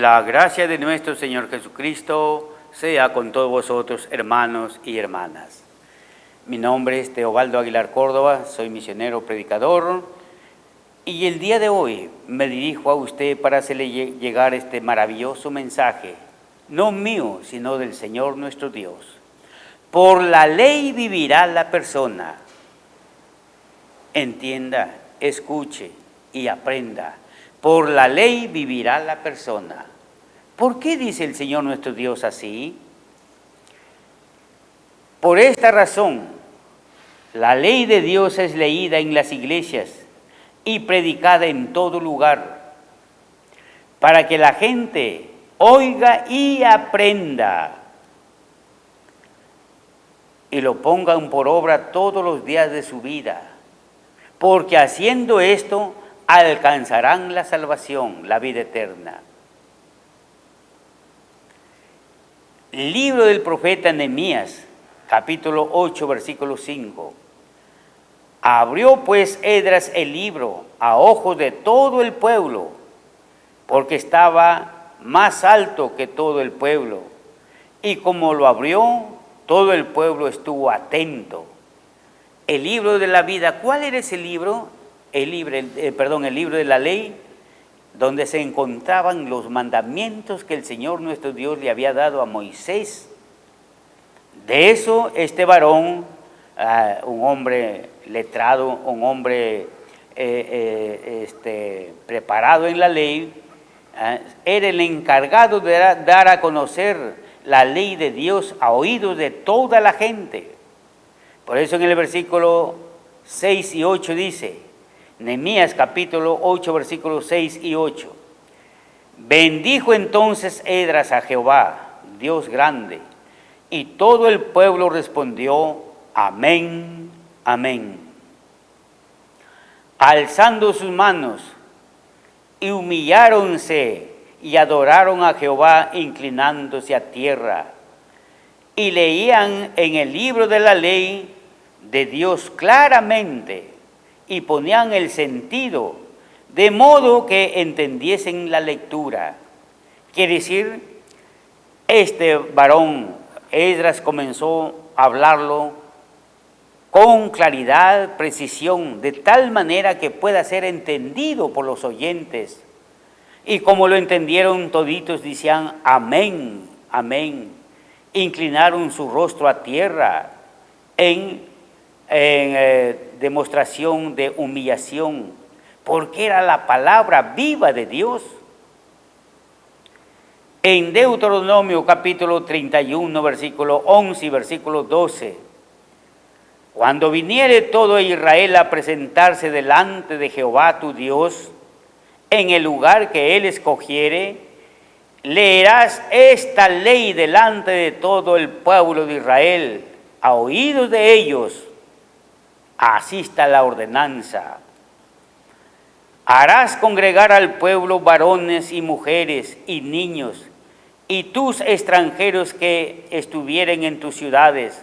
La gracia de nuestro Señor Jesucristo sea con todos vosotros, hermanos y hermanas. Mi nombre es Teobaldo Aguilar Córdoba, soy misionero predicador y el día de hoy me dirijo a usted para hacerle llegar este maravilloso mensaje, no mío, sino del Señor nuestro Dios. Por la ley vivirá la persona. Entienda, escuche y aprenda. Por la ley vivirá la persona. ¿Por qué dice el Señor nuestro Dios así? Por esta razón, la ley de Dios es leída en las iglesias y predicada en todo lugar, para que la gente oiga y aprenda, y lo pongan por obra todos los días de su vida, porque haciendo esto, alcanzarán la salvación, la vida eterna. Libro del profeta Nehemías, capítulo 8, versículo 5. Abrió pues Esdras el libro a ojos de todo el pueblo, porque estaba más alto que todo el pueblo. Y como lo abrió, todo el pueblo estuvo atento. El libro de la vida, ¿cuál era ese libro? El libro de la ley, donde se encontraban los mandamientos que el Señor nuestro Dios le había dado a Moisés. De eso este varón, un hombre letrado, un hombre preparado en la ley, era el encargado de dar a conocer la ley de Dios a oídos de toda la gente. Por eso en el versículo 6 y 8 dice, Nehemías capítulo 8, versículos 6 y 8. Bendijo entonces Esdras a Jehová, Dios grande, y todo el pueblo respondió, amén, amén. Alzando sus manos, y humilláronse, y adoraron a Jehová, inclinándose a tierra, y leían en el libro de la ley de Dios claramente, y ponían el sentido, de modo que entendiesen la lectura. Quiere decir, este varón, Esdras, comenzó a hablarlo con claridad, precisión, de tal manera que pueda ser entendido por los oyentes. Y como lo entendieron toditos, decían, amén, amén. Inclinaron su rostro a tierra en demostración de humillación, porque era la palabra viva de Dios. En Deuteronomio capítulo 31, versículo 11 y versículo 12, cuando viniere todo Israel a presentarse delante de Jehová tu Dios, en el lugar que él escogiere, leerás esta ley delante de todo el pueblo de Israel, a oídos de ellos. Así está la ordenanza. Harás congregar al pueblo varones y mujeres y niños, y tus extranjeros que estuvieren en tus ciudades,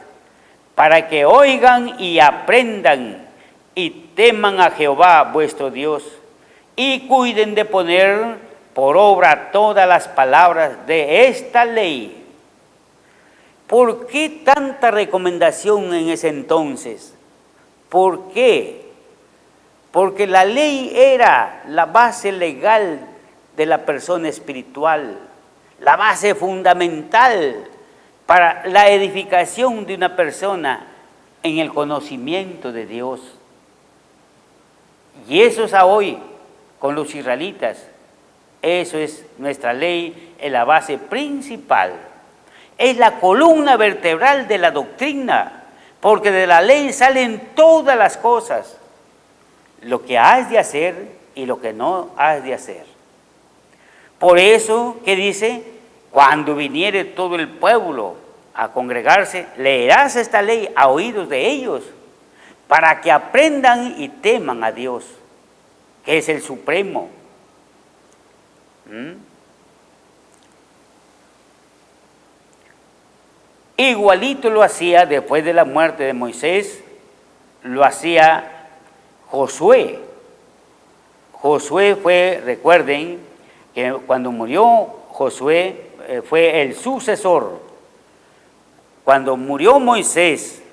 para que oigan y aprendan y teman a Jehová vuestro Dios, y cuiden de poner por obra todas las palabras de esta ley. ¿Por qué tanta recomendación en ese entonces? ¿Por qué? Porque la ley era la base legal de la persona espiritual, la base fundamental para la edificación de una persona en el conocimiento de Dios. Y eso es a hoy con los israelitas. Eso es nuestra ley, es la base principal. Es la columna vertebral de la doctrina. Porque de la ley salen todas las cosas, lo que has de hacer y lo que no has de hacer. Por eso que dice, cuando viniere todo el pueblo a congregarse, leerás esta ley a oídos de ellos, para que aprendan y teman a Dios, que es el Supremo. Igualito lo hacía después de la muerte de Moisés, lo hacía Josué. Josué fue, recuerden, que cuando murió Josué fue el sucesor. Cuando murió Moisés,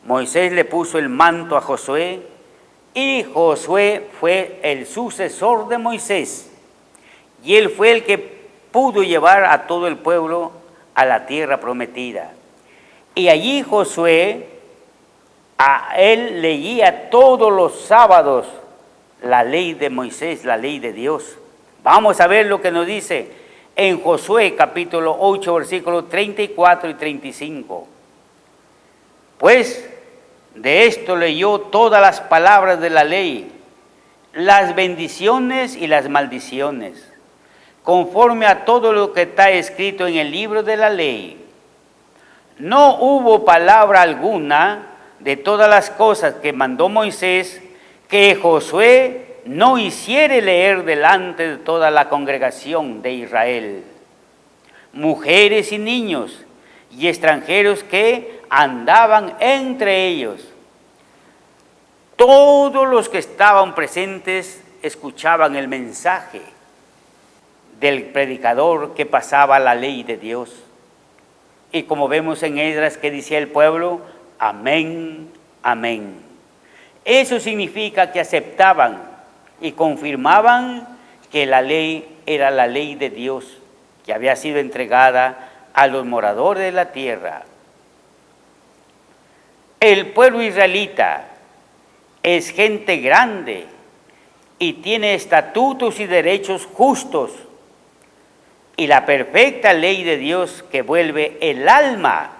Moisés le puso el manto a Josué y Josué fue el sucesor de Moisés. Y él fue el que pudo llevar a todo el pueblo a la tierra prometida. Y allí Josué, a él leía todos los sábados la ley de Moisés, la ley de Dios. Vamos a ver lo que nos dice en Josué capítulo 8, versículos 34 y 35. Pues de esto leyó todas las palabras de la ley, las bendiciones y las maldiciones, conforme a todo lo que está escrito en el libro de la ley. No hubo palabra alguna de todas las cosas que mandó Moisés que Josué no hiciere leer delante de toda la congregación de Israel. Mujeres y niños y extranjeros que andaban entre ellos. Todos los que estaban presentes escuchaban el mensaje del predicador que pasaba la ley de Dios. Y como vemos en Esdras que decía el pueblo, amén, amén. Eso significa que aceptaban y confirmaban que la ley era la ley de Dios, que había sido entregada a los moradores de la tierra. El pueblo israelita es gente grande y tiene estatutos y derechos justos, y la perfecta ley de Dios que vuelve el alma.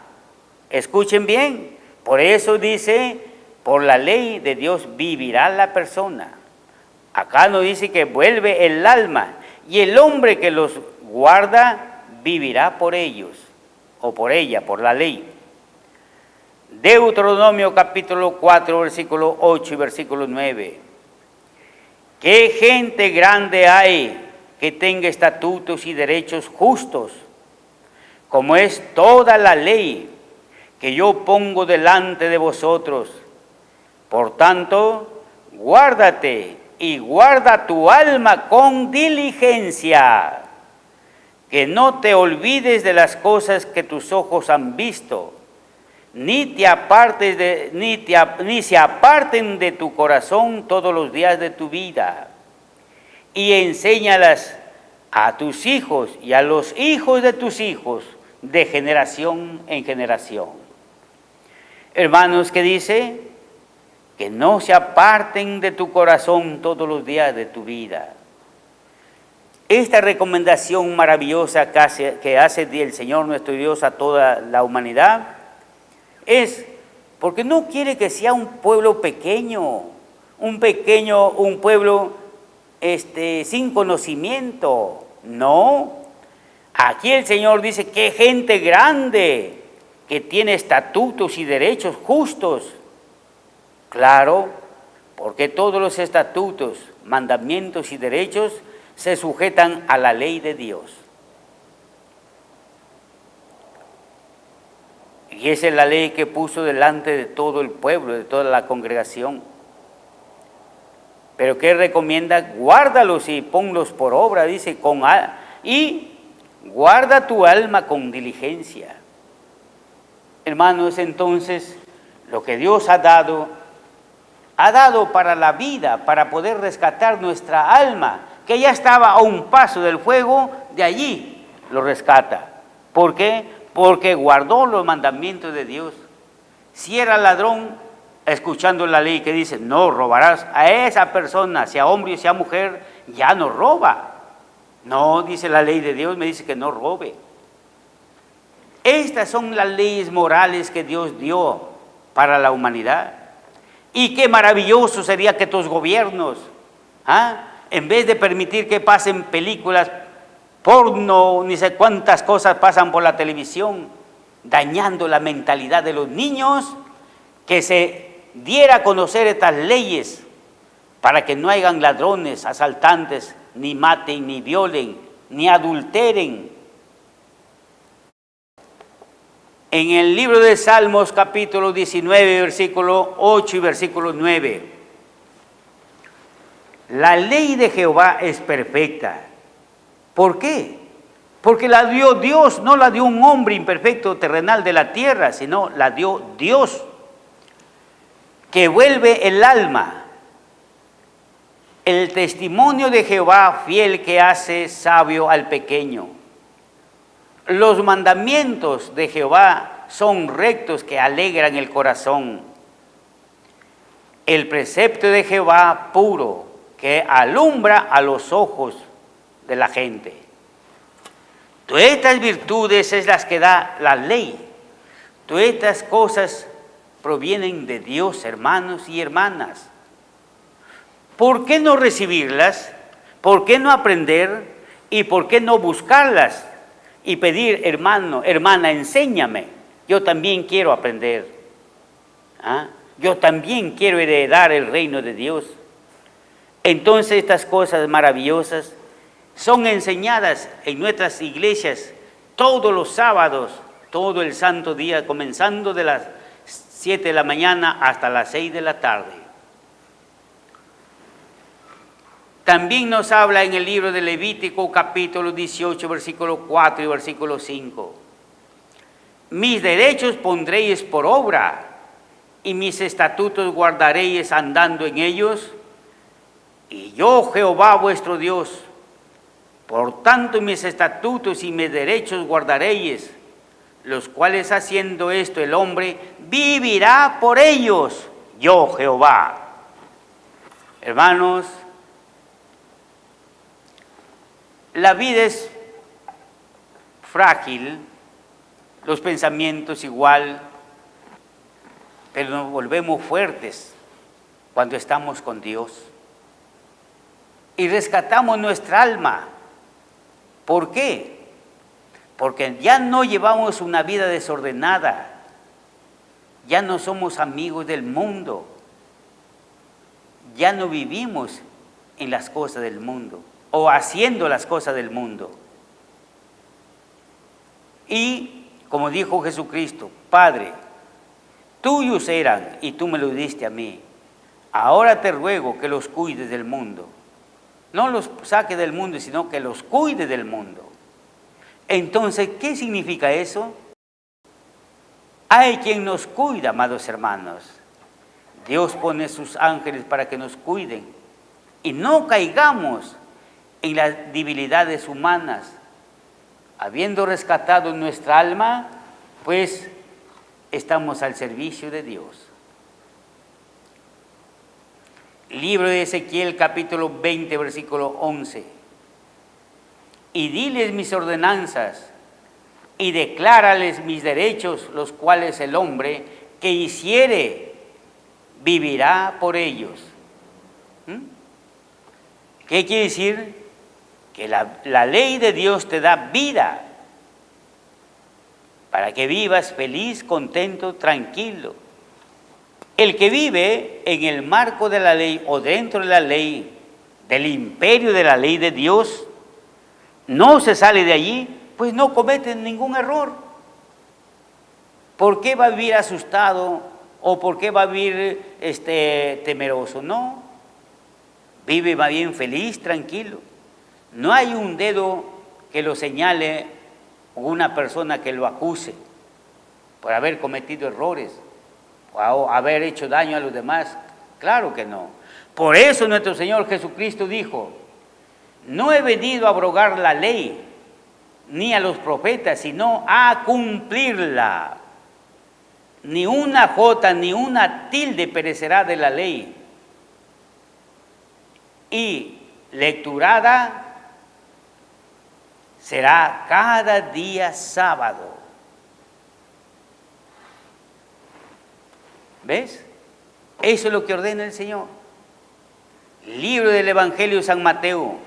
Escuchen bien, por eso dice, por la ley de Dios vivirá la persona. Acá nos dice que vuelve el alma, y el hombre que los guarda vivirá por ellos, o por ella, por la ley. Deuteronomio capítulo 4, versículo 8 y versículo 9. ¿Qué gente grande hay que tenga estatutos y derechos justos, como es toda la ley que yo pongo delante de vosotros? Por tanto, guárdate y guarda tu alma con diligencia, que no te olvides de las cosas que tus ojos han visto, ni se aparten de tu corazón todos los días de tu vida, y enséñalas a tus hijos y a los hijos de tus hijos, de generación en generación. Hermanos, ¿qué dice? Que no se aparten de tu corazón todos los días de tu vida. Esta recomendación maravillosa que hace el Señor nuestro Dios a toda la humanidad es porque no quiere que sea un pueblo pequeño, un pueblo sin conocimiento. No, aquí el Señor dice que gente grande que tiene estatutos y derechos justos. Claro, porque todos los estatutos, mandamientos y derechos se sujetan a la ley de Dios. Y esa es la ley que puso delante de todo el pueblo, de toda la congregación. Pero ¿qué recomienda? Guárdalos y ponlos por obra, dice, y guarda tu alma con diligencia. Hermanos, entonces, lo que Dios ha dado para la vida, para poder rescatar nuestra alma, que ya estaba a un paso del fuego, de allí lo rescata. ¿Por qué? Porque guardó los mandamientos de Dios. Si era ladrón, escuchando la ley que dice, no robarás, a esa persona, sea hombre o sea mujer, ya no roba. No, dice la ley de Dios, me dice que no robe. Estas son las leyes morales que Dios dio para la humanidad. Y qué maravilloso sería que tus gobiernos, en vez de permitir que pasen películas porno, ni sé cuántas cosas pasan por la televisión, dañando la mentalidad de los niños, que se diera a conocer estas leyes para que no hayan ladrones, asaltantes, ni maten, ni violen, ni adulteren. En el libro de Salmos, capítulo 19, versículo 8 y versículo 9. La ley de Jehová es perfecta, ¿Por qué? Porque la dio Dios, no la dio un hombre imperfecto terrenal de la tierra, sino la dio Dios, que vuelve el alma. El testimonio de Jehová fiel que hace sabio al pequeño. Los mandamientos de Jehová son rectos que alegran el corazón. El precepto de Jehová puro que alumbra a los ojos de la gente. Todas estas virtudes es las que da la ley. Todas estas cosas provienen de Dios, hermanos y hermanas. ¿Por qué no recibirlas? ¿Por qué no aprender? ¿Y por qué no buscarlas? Y pedir, hermano, hermana, enséñame. Yo también quiero aprender. Yo también quiero heredar el reino de Dios. Entonces estas cosas maravillosas son enseñadas en nuestras iglesias todos los sábados, todo el santo día, comenzando de las 7 de la mañana hasta las 6 de la tarde. También nos habla en el libro de Levítico, capítulo 18, versículo 4 y versículo 5. Mis derechos pondréis por obra, y mis estatutos guardaréis andando en ellos, y yo, Jehová vuestro Dios, por tanto mis estatutos y mis derechos guardaréis, los cuales haciendo esto el hombre vivirá por ellos, yo, Jehová. Hermanos, la vida es frágil, los pensamientos igual, pero nos volvemos fuertes cuando estamos con Dios y rescatamos nuestra alma. ¿Por qué? Porque ya no llevamos una vida desordenada, ya no somos amigos del mundo, ya no vivimos en las cosas del mundo o haciendo las cosas del mundo. Y como dijo Jesucristo, Padre, tuyos eran y tú me los diste a mí. Ahora te ruego que los cuides del mundo. No los saques del mundo, sino que los cuides del mundo. Entonces, ¿qué significa eso? Hay quien nos cuida, amados hermanos. Dios pone sus ángeles para que nos cuiden y no caigamos en las debilidades humanas. Habiendo rescatado nuestra alma, pues estamos al servicio de Dios. Libro de Ezequiel, capítulo 20, versículo 11. Y diles mis ordenanzas, y declárales mis derechos, los cuales el hombre que hiciere vivirá por ellos. ¿Qué quiere decir? Que la ley de Dios te da vida para que vivas feliz, contento, tranquilo. El que vive en el marco de la ley o dentro de la ley, del imperio de la ley de Dios, no se sale de allí, pues no comete ningún error. ¿Por qué va a vivir asustado o por qué va a vivir temeroso? No, vive más bien feliz, tranquilo. No hay un dedo que lo señale o una persona que lo acuse por haber cometido errores o haber hecho daño a los demás. Claro que no. Por eso nuestro Señor Jesucristo dijo, no he venido a abrogar la ley ni a los profetas, sino a cumplirla. Ni una jota ni una tilde perecerá de la ley. Y lecturada será cada día sábado. ¿Ves? Eso es lo que ordena el Señor. Libro del Evangelio de San Mateo,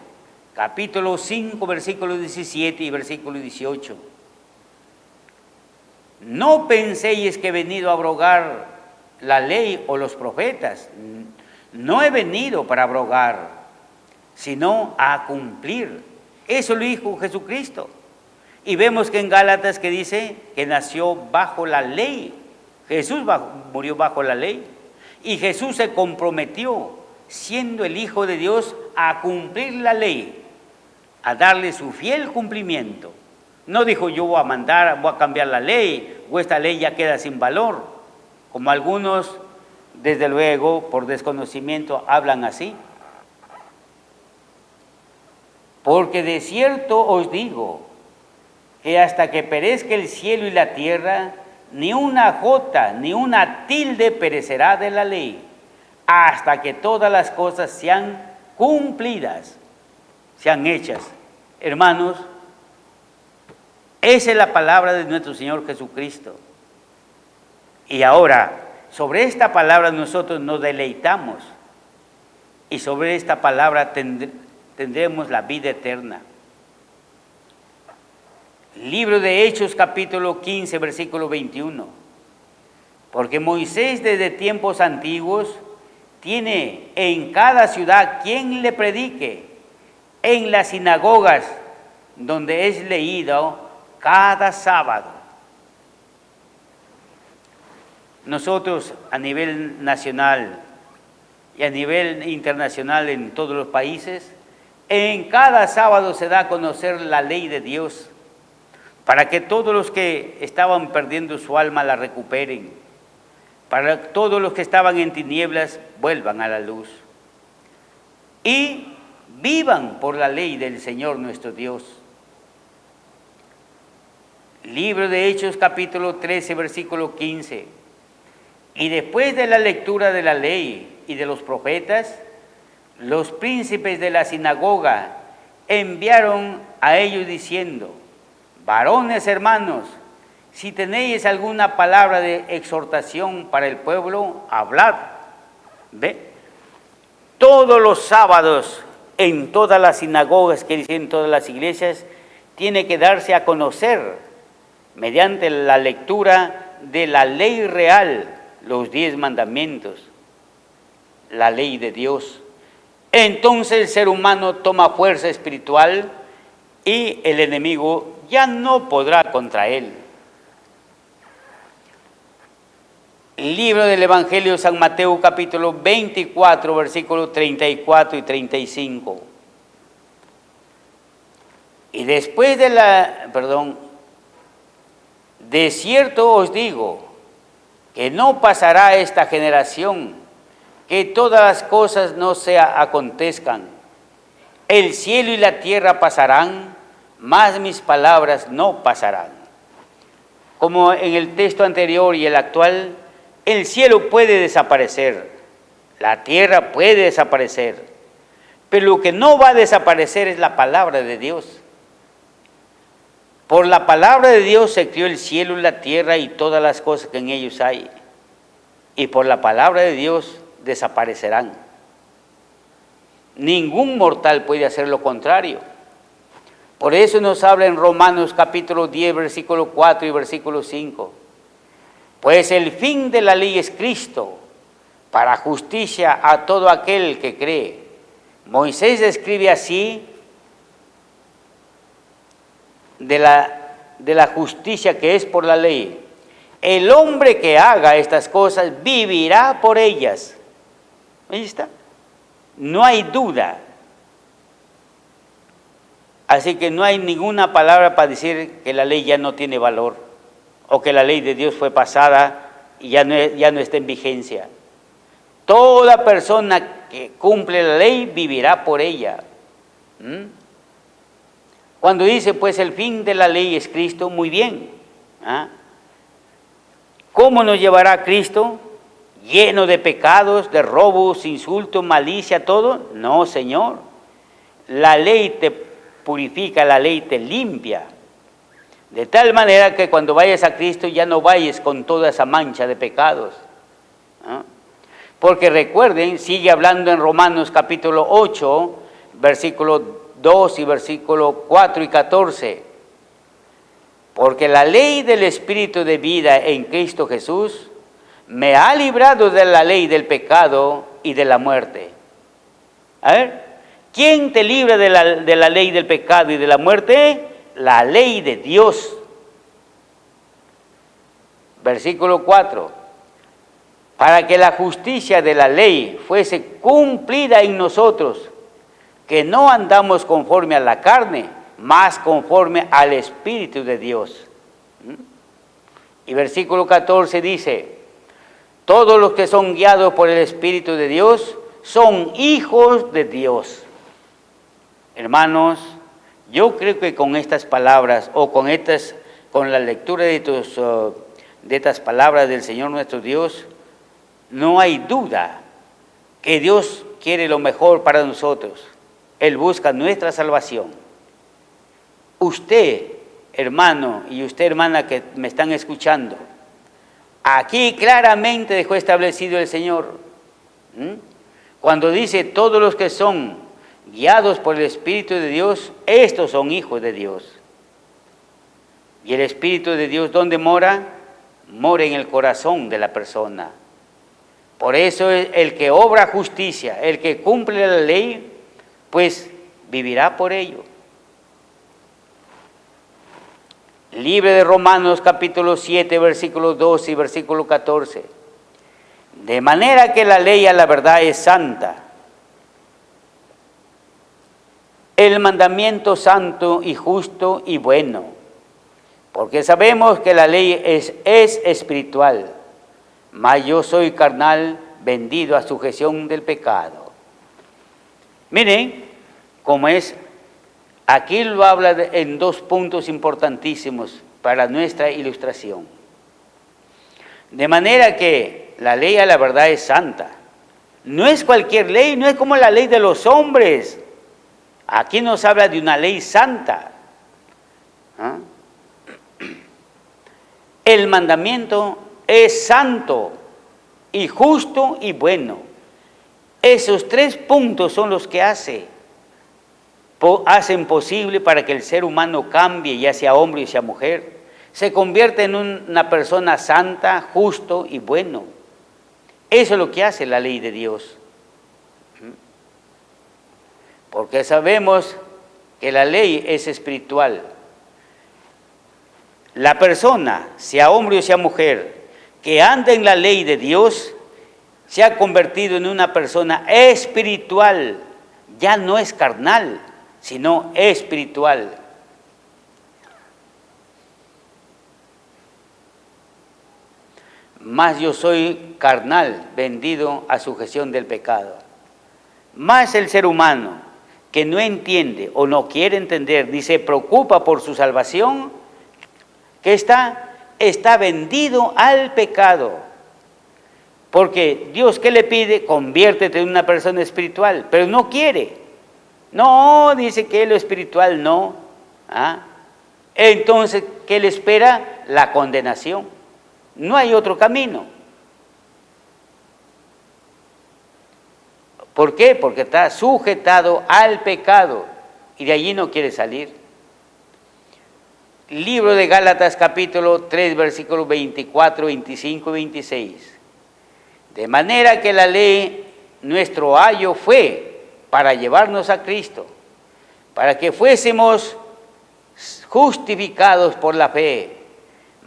capítulo 5, versículo 17 y versículo 18. No penséis que he venido a abrogar la ley o los profetas. No he venido para abrogar, sino a cumplir. Eso lo dijo Jesucristo. Y vemos que en Gálatas que dice que nació bajo la ley. Jesús murió bajo la ley. Y Jesús se comprometió, siendo el Hijo de Dios, a cumplir la ley. a darle su fiel cumplimiento. No dijo yo voy a cambiar la ley, o esta ley ya queda sin valor, como algunos, desde luego, por desconocimiento hablan así. Porque de cierto os digo, que hasta que perezca el cielo y la tierra, ni una jota, ni una tilde perecerá de la ley, hasta que todas las cosas sean cumplidas, sean hechas. Hermanos, esa es la palabra de nuestro Señor Jesucristo. Y ahora, sobre esta palabra nosotros nos deleitamos, y sobre esta palabra tendremos la vida eterna. Libro de Hechos, capítulo 15, versículo 21. Porque Moisés desde tiempos antiguos tiene en cada ciudad quien le predique, en las sinagogas donde es leído cada sábado. Nosotros a nivel nacional y a nivel internacional en todos los países, en cada sábado se da a conocer la ley de Dios, para que todos los que estaban perdiendo su alma la recuperen, para que todos los que estaban en tinieblas vuelvan a la luz y vivan por la ley del Señor nuestro Dios. Libro de Hechos, capítulo 13, versículo 15. Y después de la lectura de la ley y de los profetas, los príncipes de la sinagoga enviaron a ellos diciendo: varones hermanos, si tenéis alguna palabra de exhortación para el pueblo, hablad. ¿Ve? Todos los sábados en todas las sinagogas, que dicen todas las iglesias, tiene que darse a conocer mediante la lectura de la ley real, los 10 mandamientos, la ley de Dios. Entonces el ser humano toma fuerza espiritual y el enemigo ya no podrá contra él. El libro del Evangelio de San Mateo, capítulo 24, versículos 34 y 35. Y después de cierto os digo, que no pasará esta generación, que todas las cosas no se acontezcan. El cielo y la tierra pasarán, mas mis palabras no pasarán. Como en el texto anterior y el actual, el cielo puede desaparecer, la tierra puede desaparecer, pero lo que no va a desaparecer es la palabra de Dios. Por la palabra de Dios se creó el cielo y la tierra y todas las cosas que en ellos hay, y por la palabra de Dios desaparecerán. Ningún mortal puede hacer lo contrario. Por eso nos habla en Romanos capítulo 10, versículo 4 y versículo 5. Pues el fin de la ley es Cristo, para justicia a todo aquel que cree. Moisés escribe así de la justicia que es por la ley: el hombre que haga estas cosas vivirá por ellas. Ahí está. No hay duda. Así que no hay ninguna palabra para decir que la ley ya no tiene valor, o que la ley de Dios fue pasada y ya no está en vigencia. Toda persona que cumple la ley vivirá por ella. Cuando dice, pues el fin de la ley es Cristo, muy bien. ¿Cómo nos llevará Cristo? ¿Lleno de pecados, de robos, insultos, malicia, todo? No, Señor. La ley te purifica, la ley te limpia. De tal manera que cuando vayas a Cristo ya no vayas con toda esa mancha de pecados. Porque recuerden, sigue hablando en Romanos capítulo 8, versículo 2 y versículo 4 y 14. Porque la ley del Espíritu de vida en Cristo Jesús me ha librado de la ley del pecado y de la muerte. A ver, ¿quién te libra de la ley del pecado y de la muerte? La ley de Dios. Versículo 4. Para que la justicia de la ley fuese cumplida en nosotros, que no andamos conforme a la carne, más conforme al Espíritu de Dios. Y versículo 14 dice, todos los que son guiados por el Espíritu de Dios son hijos de Dios. Hermanos, yo creo que con estas palabras o con la lectura de estas palabras del Señor nuestro Dios, no hay duda que Dios quiere lo mejor para nosotros. Él busca nuestra salvación. Usted, hermano, y usted, hermana, que me están escuchando, aquí claramente dejó establecido el Señor. Cuando dice todos los que son guiados por el Espíritu de Dios, estos son hijos de Dios. Y el Espíritu de Dios, ¿dónde mora? Mora en el corazón de la persona. Por eso el que obra justicia, el que cumple la ley, pues vivirá por ello. Libre de Romanos capítulo 7, versículos 12 y versículo 14. De manera que la ley a la verdad es santa. El mandamiento santo y justo y bueno. Porque sabemos que la ley es espiritual, mas yo soy carnal, vendido a sujeción del pecado. Miren cómo es. Aquí lo habla en dos puntos importantísimos para nuestra ilustración. De manera que la ley a la verdad es santa. No es cualquier ley, no es como la ley de los hombres. Aquí nos habla de una ley santa. El mandamiento es santo y justo y bueno. Esos tres puntos son los que hacen posible para que el ser humano cambie, ya sea hombre o sea mujer, se convierta en una persona santa, justo y bueno. Eso es lo que hace la ley de Dios. Porque sabemos que la ley es espiritual. La persona, sea hombre o sea mujer, que anda en la ley de Dios, se ha convertido en una persona espiritual, ya no es carnal, sino espiritual. Mas yo soy carnal, vendido a sujeción del pecado. Más el ser humano que no entiende o no quiere entender, ni se preocupa por su salvación, que está vendido al pecado. Porque Dios, ¿qué le pide? Conviértete en una persona espiritual, pero no quiere. No, dice que lo espiritual no. Entonces, ¿qué le espera? La condenación. No hay otro camino. ¿Por qué? Porque está sujetado al pecado y de allí no quiere salir. Libro de Gálatas capítulo 3, versículos 24, 25 y 26. De manera que la ley, nuestro ayo fue para llevarnos a Cristo, para que fuésemos justificados por la fe.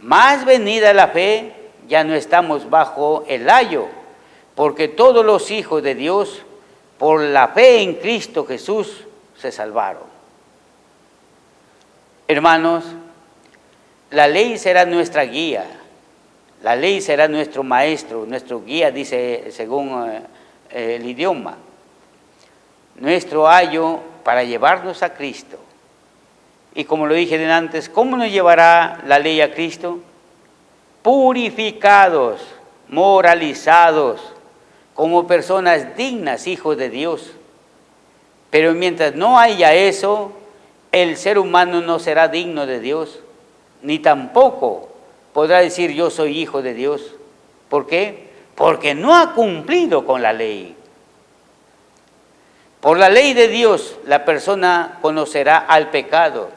Más venida la fe, ya no estamos bajo el ayo, porque todos los hijos de Dios, por la fe en Cristo Jesús, se salvaron. Hermanos, la ley será nuestra guía, la ley será nuestro maestro, nuestro guía, dice según el idioma. Nuestro ayo para llevarnos a Cristo. Y como lo dije de antes, ¿cómo nos llevará la ley a Cristo? Purificados, moralizados, como personas dignas, hijos de Dios. Pero mientras no haya eso, el ser humano no será digno de Dios, ni tampoco podrá decir yo soy hijo de Dios. ¿Por qué? Porque no ha cumplido con la ley. Por la ley de Dios, la persona conocerá al pecado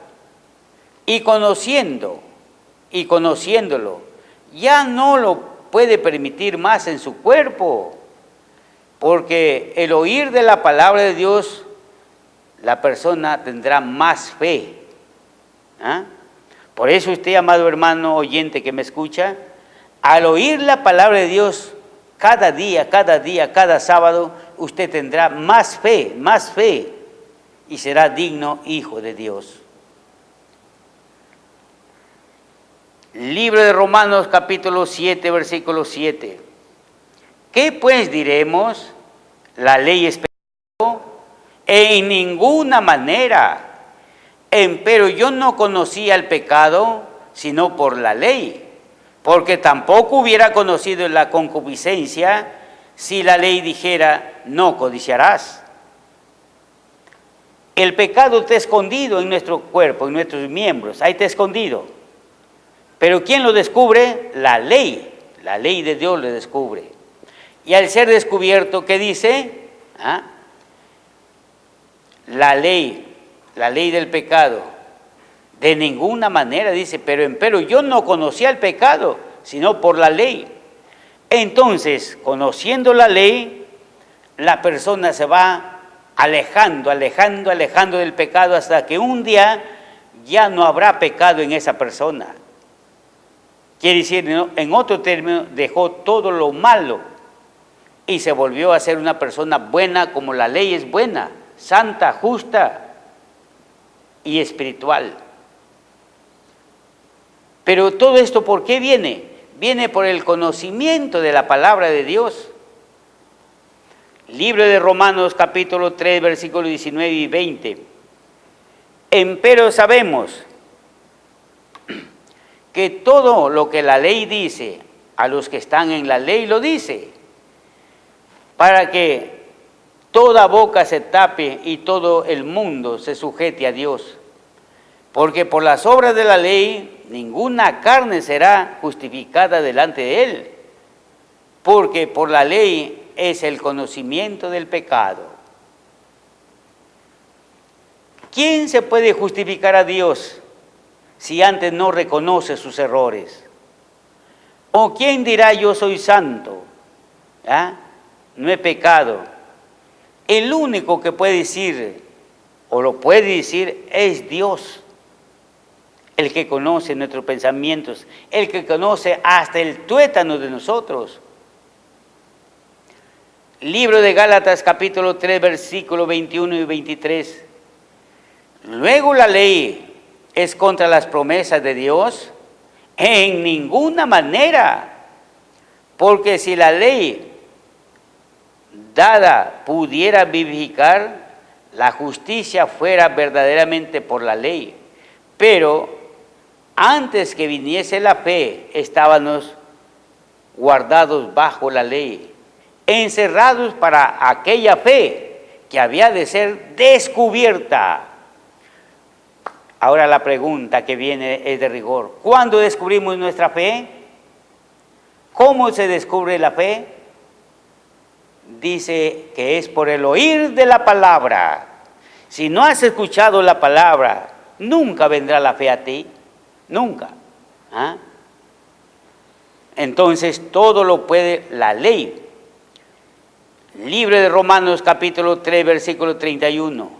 y conociéndolo, ya no lo puede permitir más en su cuerpo, porque el oír de la palabra de Dios, la persona tendrá más fe. Por eso usted, amado hermano oyente que me escucha, al oír la palabra de Dios, cada día, cada sábado, usted tendrá más fe, y será digno hijo de Dios. Libro de Romanos capítulo 7, versículo 7. ¿Qué pues diremos? ¿La ley es pecado? En ninguna manera. Empero yo no conocía el pecado sino por la ley, porque tampoco hubiera conocido la concupiscencia si la ley dijera, no codiciarás. El pecado está escondido en nuestro cuerpo, en nuestros miembros, ahí está escondido. Pero ¿quién lo descubre? La ley de Dios lo descubre. Y al ser descubierto, ¿qué dice? La ley del pecado. De ninguna manera, dice, pero yo no conocía el pecado, sino por la ley. Entonces, conociendo la ley, la persona se va alejando del pecado hasta que un día ya no habrá pecado en esa persona. Quiere decir, ¿no? En otro término, dejó todo lo malo y se volvió a ser una persona buena como la ley es buena, santa, justa y espiritual. Pero todo esto, ¿por qué viene? Viene por el conocimiento de la palabra de Dios. Libro de Romanos capítulo 3, versículos 19 y 20. Empero sabemos que todo lo que la ley dice, a los que están en la ley lo dice, para que toda boca se tape y todo el mundo se sujete a Dios. Porque por las obras de la ley ninguna carne será justificada delante de Él, porque por la ley es el conocimiento del pecado. ¿Quién se puede justificar a Dios si antes no reconoce sus errores? ¿O quién dirá yo soy santo? No he pecado. El único que puede decir, o lo puede decir, es Dios. El que conoce nuestros pensamientos, el que conoce hasta el tuétano de nosotros. Libro de Gálatas capítulo 3, versículos 21 y 23. Luego la ley es contra las promesas de Dios, en ninguna manera, porque si la ley dada pudiera vivificar, la justicia fuera verdaderamente por la ley. Pero antes que viniese la fe, estábamos guardados bajo la ley, encerrados para aquella fe que había de ser descubierta. Ahora la pregunta que viene es de rigor. ¿Cuándo descubrimos nuestra fe? ¿Cómo se descubre la fe? Dice que es por el oír de la palabra. Si no has escuchado la palabra, nunca vendrá la fe a ti. Nunca. Entonces todo lo puede la ley. Libro de Romanos capítulo 3, versículo 31.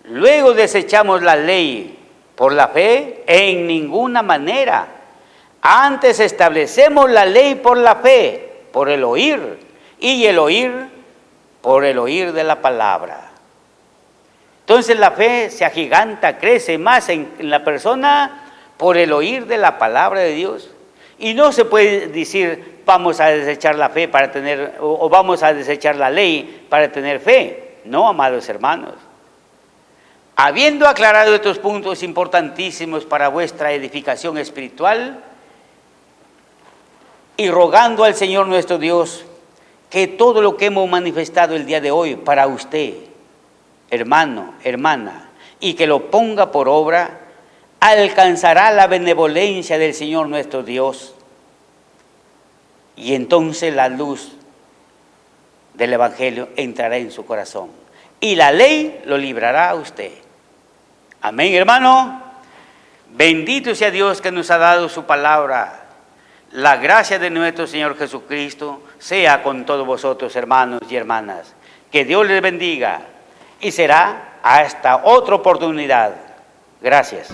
Luego desechamos la ley por la fe, en ninguna manera. Antes establecemos la ley por la fe, por el oír, y el oír por el oír de la palabra. Entonces la fe se agiganta, crece más en la persona por el oír de la palabra de Dios. Y no se puede decir, vamos a desechar la fe para tener, o vamos a desechar la ley para tener fe. No, amados hermanos. Habiendo aclarado estos puntos importantísimos para vuestra edificación espiritual, y rogando al Señor nuestro Dios, que todo lo que hemos manifestado el día de hoy para usted, hermano, hermana, y que lo ponga por obra, alcanzará la benevolencia del Señor nuestro Dios. Y entonces la luz del Evangelio entrará en su corazón. Y la ley lo librará a usted. Amén, hermano. Bendito sea Dios que nos ha dado su palabra. La gracia de nuestro Señor Jesucristo sea con todos vosotros, hermanos y hermanas. Que Dios les bendiga y será hasta otra oportunidad. Gracias.